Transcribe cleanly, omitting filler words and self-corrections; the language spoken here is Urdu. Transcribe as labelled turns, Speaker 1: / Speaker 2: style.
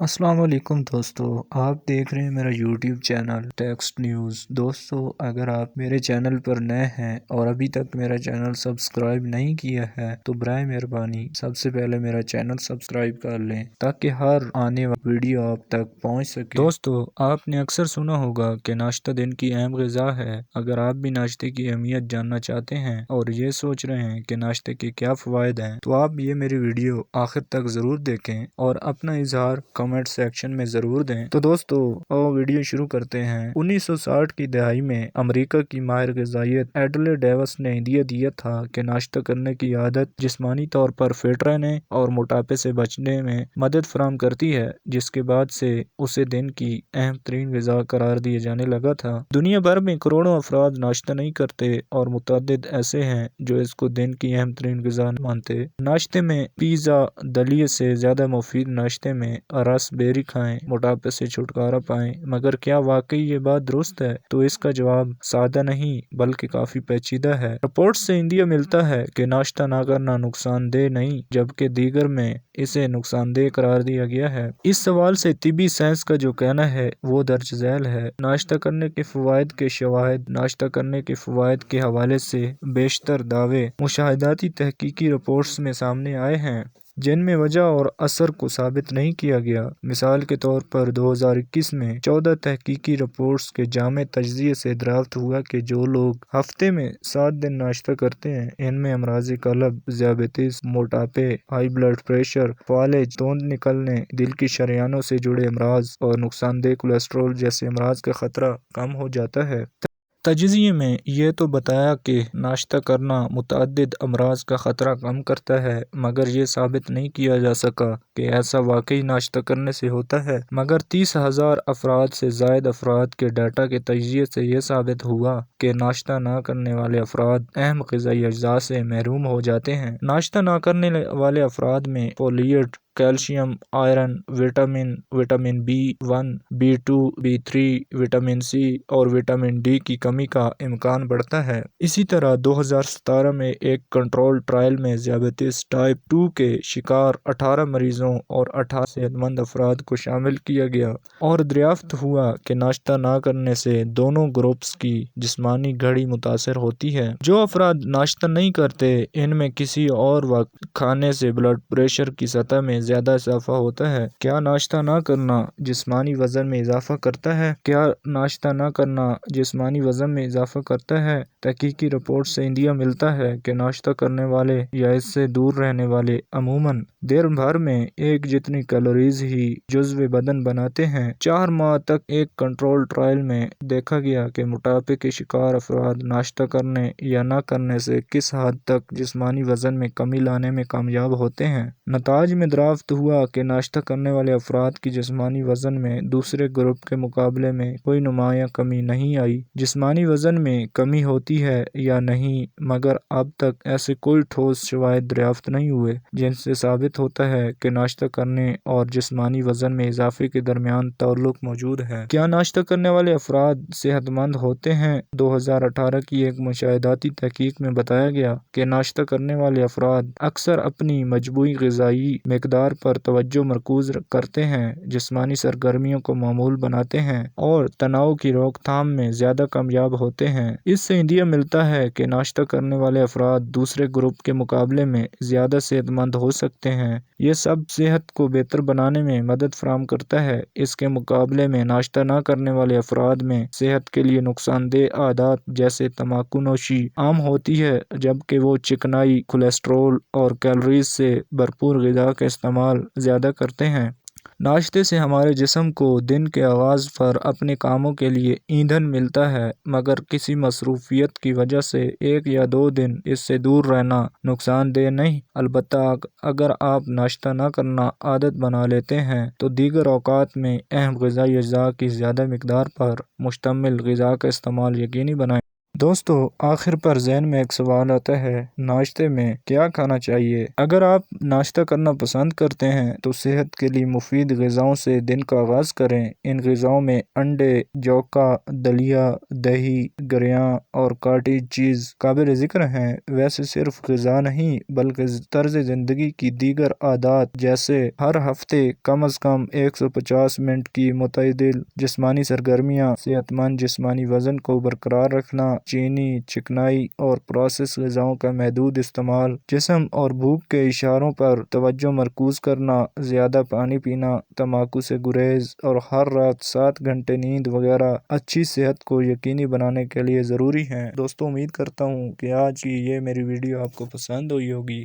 Speaker 1: السلام علیکم دوستو، آپ دیکھ رہے ہیں میرا یوٹیوب چینل ٹیکسٹ نیوز۔ دوستو، اگر آپ میرے چینل پر نئے ہیں اور ابھی تک میرا چینل سبسکرائب نہیں کیا ہے تو برائے مہربانی سب سے پہلے میرا چینل سبسکرائب کر لیں تاکہ ہر آنے والی ویڈیو آپ تک پہنچ سکے۔ دوستو، آپ نے اکثر سنا ہوگا کہ ناشتہ دن کی اہم غذا ہے۔ اگر آپ بھی ناشتے کی اہمیت جاننا چاہتے ہیں اور یہ سوچ رہے ہیں کہ ناشتے کے کیا فوائد ہیں تو آپ یہ میری ویڈیو آخر تک ضرور دیکھیں اور اپنا اظہار کمنٹ سیکشن میں ضرور دیں۔ تو دوستو، ویڈیو شروع کرتے ہیں۔ 1960 کی دہائی میں امریکہ کی ماہر غذائیت ایڈلے ڈیوس نے عندیہ دیا تھا کہ ناشتہ کرنے کی عادت جسمانی طور پر فٹ رہنے اور موٹاپے سے بچنے میں مدد فراہم کرتی ہے، جس کے بعد سے اسے دن کی اہم ترین غذا قرار دیا جانے لگا تھا۔ دنیا بھر میں کروڑوں افراد ناشتہ نہیں کرتے اور متعدد ایسے ہیں جو اس کو دن کی اہم ترین غذا مانتے۔ ناشتے میں پیزا، دلیے سے زیادہ مفید ناشتے میں رس بیری کھائیں، موٹاپے سے چھٹکارا پائیں۔ مگر کیا واقعی یہ بات درست ہے؟ تو اس کا جواب سادہ نہیں بلکہ کافی پیچیدہ ہے۔ رپورٹ سے عندیہ ملتا ہے کہ ناشتہ نہ کرنا نقصان دہ نہیں، جبکہ دیگر میں اسے نقصان دہ قرار دیا گیا ہے۔ اس سوال سے طبی سائنس کا جو کہنا ہے وہ درج ذیل ہے۔ ناشتہ کرنے کے فوائد کے شواہد۔ ناشتہ کرنے کے فوائد کے حوالے سے بیشتر دعوے مشاہداتی تحقیقی رپورٹس میں سامنے آئے ہیں جن میں وجہ اور اثر کو ثابت نہیں کیا گیا۔ مثال کے طور پر 2021 میں 14 تحقیقی رپورٹس کے جامع تجزیے سے دریافت ہوا کہ جو لوگ ہفتے میں 7 دن ناشتہ کرتے ہیں ان میں امراض قلب، ذیابیطس، موٹاپے، ہائی بلڈ پریشر، فالج، توند نکلنے، دل کی شریانوں سے جڑے امراض اور نقصان دہ کولیسٹرول جیسے امراض کا خطرہ کم ہو جاتا ہے۔ تجزیے میں یہ تو بتایا کہ ناشتہ کرنا متعدد امراض کا خطرہ کم کرتا ہے، مگر یہ ثابت نہیں کیا جا سکا کہ ایسا واقعی ناشتہ کرنے سے ہوتا ہے۔ مگر 30,000 افراد سے زائد افراد کے ڈیٹا کے تجزیے سے یہ ثابت ہوا کہ ناشتہ نہ کرنے والے افراد اہم غذائی اجزاء سے محروم ہو جاتے ہیں۔ ناشتہ نہ کرنے والے افراد میں folate, calcium, iron, vitamin B1، B2، B3، vitamin C اور وٹامن ڈی کی کمی کا امکان بڑھتا ہے۔ اسی طرح 2017 میں ایک کنٹرول ٹرائل میں ذیابیطس ٹائپ 2 کے شکار 18 مریضوں اور 18 صحت مند افراد کو شامل کیا گیا اور دریافت ہوا کہ ناشتہ نہ کرنے سے دونوں گروپس کی جسمانی گھڑی متاثر ہوتی ہے۔ جو افراد ناشتہ نہیں کرتے ان میں کسی اور وقت کھانے سے بلڈ پریشر کی سطح میں زیادہ اضافہ ہوتا ہے۔ کیا ناشتہ نہ کرنا جسمانی وزن میں اضافہ کرتا ہے؟ کیا ناشتہ نہ کرنا جسمانی وزن میں اضافہ کرتا ہے؟ تحقیقی رپورٹ سے عندیہ ملتا ہے کہ ناشتہ کرنے والے یا اس سے دور رہنے والے عموماً دن بھر میں ایک جتنی کیلوریز ہی جزو بدن بناتے ہیں۔ 4 ماہ تک ایک کنٹرول ٹرائل میں دیکھا گیا کہ موٹاپے کے شکار افراد ناشتہ کرنے یا نہ کرنے سے کس حد تک جسمانی وزن میں کمی لانے میں کامیاب ہوتے ہیں۔ نتائج میں دریافت ہوا کہ ناشتہ کرنے والے افراد کی جسمانی وزن میں دوسرے گروپ کے مقابلے میں کوئی نمایاں کمی نہیں آئی۔ جسمانی وزن میں کمی ہوتی ہے یا نہیں، مگر اب تک ایسے کوئی ٹھوس شواہد دریافت نہیں ہوئے جن سے ثابت ہوتا ہے کہ ناشتہ کرنے اور جسمانی وزن میں اضافے کے درمیان تعلق موجود ہے۔ کیا ناشتہ کرنے والے افراد صحت مند ہوتے ہیں؟ 2018 کی ایک مشاہداتی تحقیق میں بتایا گیا کہ ناشتہ کرنے والے افراد اکثر اپنی مجموعی غذائی مقدار پر توجہ مرکوز کرتے ہیں، جسمانی سرگرمیوں کو معمول بناتے ہیں اور تناؤ کی روک تھام میں زیادہ کامیاب ہوتے ہیں۔ اس سے عندیہ ملتا ہے کہ ناشتہ کرنے والے افراد دوسرے گروپ کے مقابلے میں زیادہ صحت مند ہو سکتے ہیں۔ یہ سب صحت کو بہتر بنانے میں مدد فراہم کرتا ہے۔ اس کے مقابلے میں ناشتہ نہ کرنے والے افراد میں صحت کے لیے نقصان دہ عادات جیسے تمباکو نوشی عام ہوتی ہے، جبکہ وہ چکنائی، کولیسٹرول اور کیلوریز سے بھرپور غذا کا استعمال زیادہ کرتے ہیں۔ ناشتے سے ہمارے جسم کو دن کے آغاز پر اپنے کاموں کے لیے ایندھن ملتا ہے، مگر کسی مصروفیت کی وجہ سے 1 یا 2 دن اس سے دور رہنا نقصان دہ نہیں۔ البتہ اگر آپ ناشتہ نہ کرنا عادت بنا لیتے ہیں تو دیگر اوقات میں اہم غذائی اجزاء کی زیادہ مقدار پر مشتمل غذا کا استعمال یقینی بنائیں۔ دوستو آخر پر ذہن میں ایک سوال آتا ہے، ناشتے میں کیا کھانا چاہیے؟ اگر آپ ناشتہ کرنا پسند کرتے ہیں تو صحت کے لیے مفید غذاؤں سے دن کا آغاز کریں۔ ان غذاؤں میں انڈے، جوکا، دلیا، دہی، گریاں اور کاٹیج چیز قابل ذکر ہیں۔ ویسے صرف غذا نہیں بلکہ طرز زندگی کی دیگر عادات جیسے ہر ہفتے کم از کم 150 منٹ کی متعدل جسمانی سرگرمیاں، صحت مند جسمانی وزن کو برقرار رکھنا، چینی، چکنائی اور پروسیس غذاؤں کا محدود استعمال، جسم اور بھوک کے اشاروں پر توجہ مرکوز کرنا، زیادہ پانی پینا، تمباکو سے گریز اور ہر رات 7 گھنٹے نیند وغیرہ اچھی صحت کو یقینی بنانے کے لیے ضروری ہیں۔ دوستو امید کرتا ہوں کہ آج کی یہ میری ویڈیو آپ کو پسند ہوئی ہوگی۔